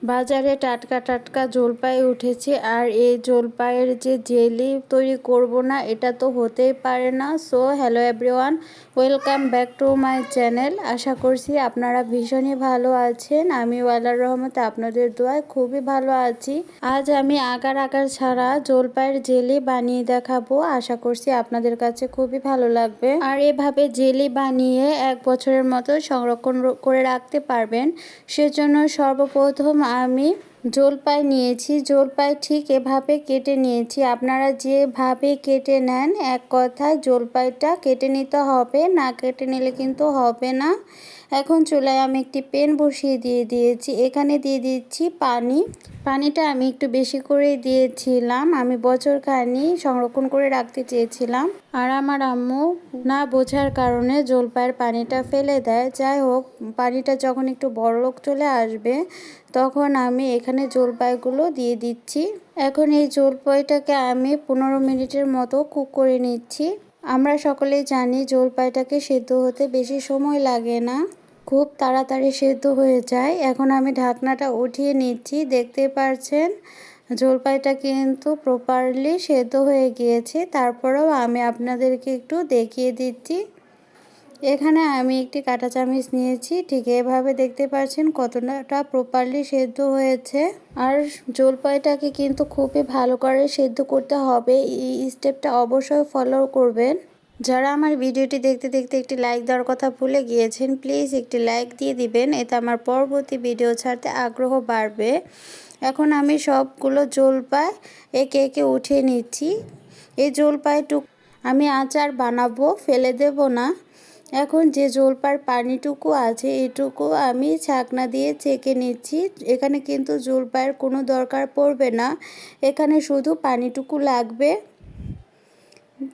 বাজারে টাটকা টাটকা জলপাই উঠেছে, আর এই জলপাইয়ের যে জেলি তৈরি করব না এটা তো হতেই পারে না। So hello everyone, welcome back to my channel. আশা করছি আপনারা ভীষণই ভালো আছেন। আমি আল্লাহর রহমতে আপনাদের দোয়ায় খুবই ভালো আছি। আজ আমি আগার আগার ছাড়া জলপাইয়ের জেলি বানিয়ে দেখাবো। আশা করছি আপনাদের কাছে খুবই ভালো লাগবে। আর এভাবে জেলি বানিয়ে 1 বছরের মতো সংরক্ষণ করে রাখতে পারবেন। সেজন্য সর্বপ্রথম আমি জলপাই নিয়েছি। জলপাই ঠিক এভাবে কেটে নিয়েছি। আপনারা যেভাবে কেটে নেন, এক কথায় জলপাইটা কেটে নিতে হবে, না কেটে নিলে কিন্তু হবে না। এখন চুলায় আমি একটি প্যান বসিয়ে দিয়েছি। এখানে দিয়ে দিচ্ছি পানি। পানিটা আমি একটু বেশি করে দিয়েছিলাম। আমি বছরখানি সংরক্ষণ করে রাখতে চেয়েছিলাম, আর আমার আম্মু না বোঝার কারণে জলপাইয়ের পানিটা ফেলে দেয়। যাই হোক, পানিটা যখন একটু বড়লোক চলে আসবে তখন আমি এখানে জলপাইগুলো দিয়ে দিচ্ছি। এখন এই জলপাইটাকে আমি 15 মিনিটের মতো কুক করে নিচ্ছি। আমরা সকলেই জানি জলপাইটাকে সেদ্ধ হতে বেশি সময় লাগে না, খুব তাড়াতাড়ি সেদ্ধ হয়ে যায়। এখন আমি ঢাকনাটা উঠিয়ে নিচ্ছি। দেখতে পাচ্ছেন জলপাইটা কিন্তু প্রপারলি সেদ্ধ হয়ে গিয়েছে। তারপরেও আমি আপনাদেরকে একটু দেখিয়ে দিচ্ছি। এখানে আমি একটি কাঁটা চামচ নিয়েছি। ঠিক এভাবে দেখতে পাচ্ছেন কতটা প্রপারলি সেদ্ধ হয়েছে। আর জলপাইটাকে কিন্তু খুবই ভালো করে সেদ্ধ করতে হবে। এই স্টেপটা অবশ্যই ফলো করবেন। যারা আমার ভিডিওটি দেখতে দেখতে একটি লাইক দেওয়ার কথা ভুলে গিয়েছেন, প্লিজ একটি লাইক দিয়ে দিবেন। এতে আমার পরবর্তী ভিডিও ছাড়তে আগ্রহ বাড়বে। এখন আমি সবগুলো জলপাই একে একে উঠিয়ে নিচ্ছি। এই জলপাইটুকু আমি আচার বানাবো, ফেলে দেব না। এখন যে জলপাইয়ের পানিটুকু আছে এটুকু আমি ছাকনা দিয়ে ছেঁকে নিচ্ছি। এখানে কিন্তু জলপাইয়ের কোনো দরকার পড়বে না, এখানে শুধু পানিটুকু লাগবে।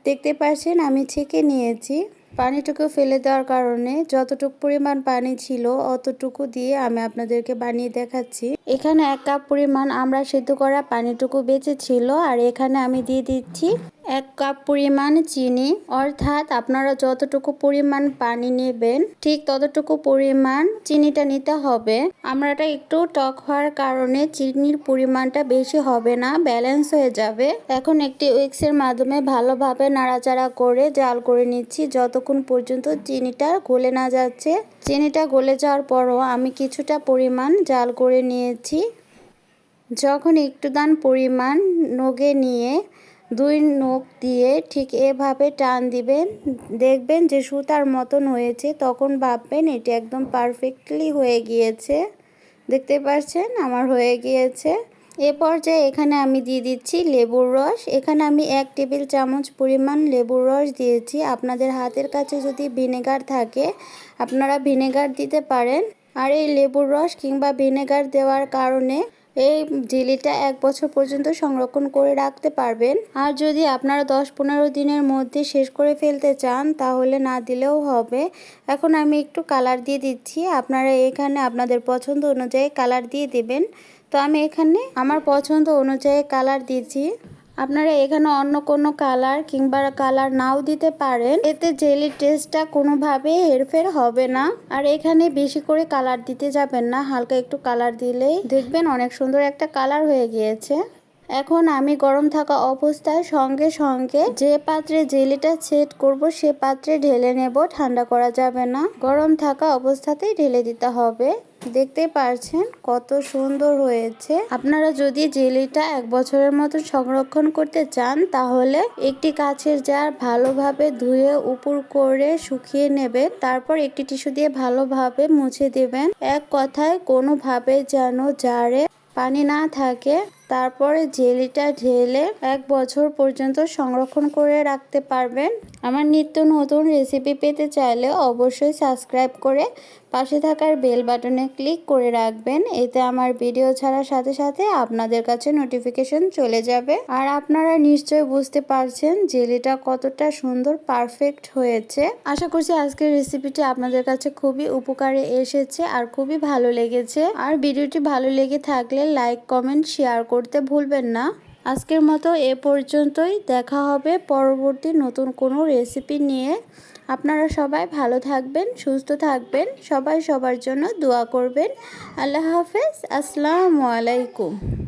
দেখতে পাচ্ছেন আমি ছেঁকে নিয়েছি। পানিটুকু ফেলে দেওয়ার কারণে যতটুকু পরিমাণ পানি ছিল অতটুকু দিয়ে আমি আপনাদেরকে বানিয়ে দেখাচ্ছি। এখানে 1 কাপ পরিমাণ আমরা সেদ্ধ করা পানিটুকু বেঁচে ছিল, আর এখানে আমি দিয়ে দিচ্ছি 1 কাপ পরিমাণ চিনি। অর্থাৎ আপনারা যতটুকু পরিমাণ পানি নেবেন ঠিক ততটুকু পরিমাণ চিনিটা নিতে হবে। আমরাটা একটু টক হওয়ার কারণে চিনির পরিমাণটা বেশি হবে না, ব্যালেন্স হয়ে যাবে। এখন একটি উইক্সের মাধ্যমে ভালোভাবে নাড়াচাড়া করে জাল করে নিচ্ছি যতক্ষণ পর্যন্ত চিনিটা গলে না যাচ্ছে। চিনিটা গলে যাওয়ার পরও আমি কিছুটা পরিমাণ জাল করে নিয়েছি। যখন একটু দান পরিমাণ নগে নিয়ে 2 নখ দিয়ে ঠিক এভাবে টান দিবেন, দেখবেন যে সুতার মতন হয়েছে। তখন ভাববেন এটি একদম পারফেক্টলি হয়ে গিয়েছে। দেখতে পাচ্ছেন আমার হয়ে গিয়েছে। এ পর্যায়ে এখানে আমি দিয়ে দিচ্ছি লেবুর রস। এখানে আমি 1 টেবিল চামচ পরিমাণ লেবুর রস দিয়েছি। আপনাদের হাতের কাছে যদি ভিনেগার থাকে আপনারা ভিনেগার দিতে পারেন। আর এই লেবুর রস কিংবা ভিনেগার দেওয়ার কারণে এই জেলিটা 1 বছর পর্যন্ত সংরক্ষণ করে রাখতে পারবেন। আর যদি আপনারা 10-15 দিনের মধ্যে শেষ করে ফেলতে চান তাহলে না দিলেও হবে। এখন আমি একটু কালার দিয়ে দিচ্ছি। আপনারা এখানে আপনাদের পছন্দ অনুযায়ী কালার দিয়ে দেবেন। তো আমি এখানে আমার পছন্দ অনুযায়ী কালার দিচ্ছি। আপনারা এখানে অন্য কোনো কালার কিংবা কালার নাও দিতে পারেন, এতে জেলির টেস্টটা কোনোভাবেই হেরফের হবে না। আর এখানে বেশি করে কালার দিতে যাবেন না, হালকা একটু কালার দিলেই দেখবেন অনেক সুন্দর একটা কালার হয়ে গিয়েছে। এখন আমি গরম থাকা অবস্থায় সঙ্গে সঙ্গে যে পাত্রে জেলিটা সেট করব সে পাত্রে ঢেলে নেব, ঠান্ডা করা যাবে না, গরম থাকা অবস্থাতেই ঢেলে দিতে হবে। দেখতে পাচ্ছেন কত সুন্দর হয়েছে। আপনারা যদি জেলিটা 1 বছরের মতো সংরক্ষণ করতে চান তাহলে একটি কাচের জার ভালোভাবে ধুয়ে উপর করে শুকিয়ে নেবেন। তারপর একটি টিস্যু দিয়ে ভালোভাবে মুছে দেবেন। এক কথায় কোনোভাবে যেন জারে পানি না থাকে। তারপরে জেলিটা ঢেলে 1 বছর পর্যন্ত সংরক্ষণ করে রাখতে পারবেন। আমার নিত্য নতুন রেসিপি পেতে চাইলে অবশ্যই সাবস্ক্রাইব করে পাশে থাকার বেল বাটনে ক্লিক করে রাখবেন। এতে আমার ভিডিও ছাড়ার সাথে সাথে আপনাদের কাছে নোটিফিকেশন চলে যাবে। আর আপনারা নিশ্চয়ই বুঝতে পারছেন জেলিটা কতটা সুন্দর পারফেক্ট হয়েছে। আশা করছি আজকের রেসিপিটি আপনাদের কাছে খুবই উপকারে এসেছে আর খুবই ভালো লেগেছে। আর ভিডিওটি ভালো লেগে থাকলে লাইক, কমেন্ট, শেয়ার করতে ভুলবেন না। আজকের মতো এ পর্যন্তই। দেখা হবে পরবর্তী নতুন কোনো রেসিপি নিয়ে। আপনারা সবাই ভালো থাকবেন, সুস্থ থাকবেন, সবাই সবার জন্য দোয়া করবেন। আল্লাহ হাফেজ, আসসালামু আলাইকুম।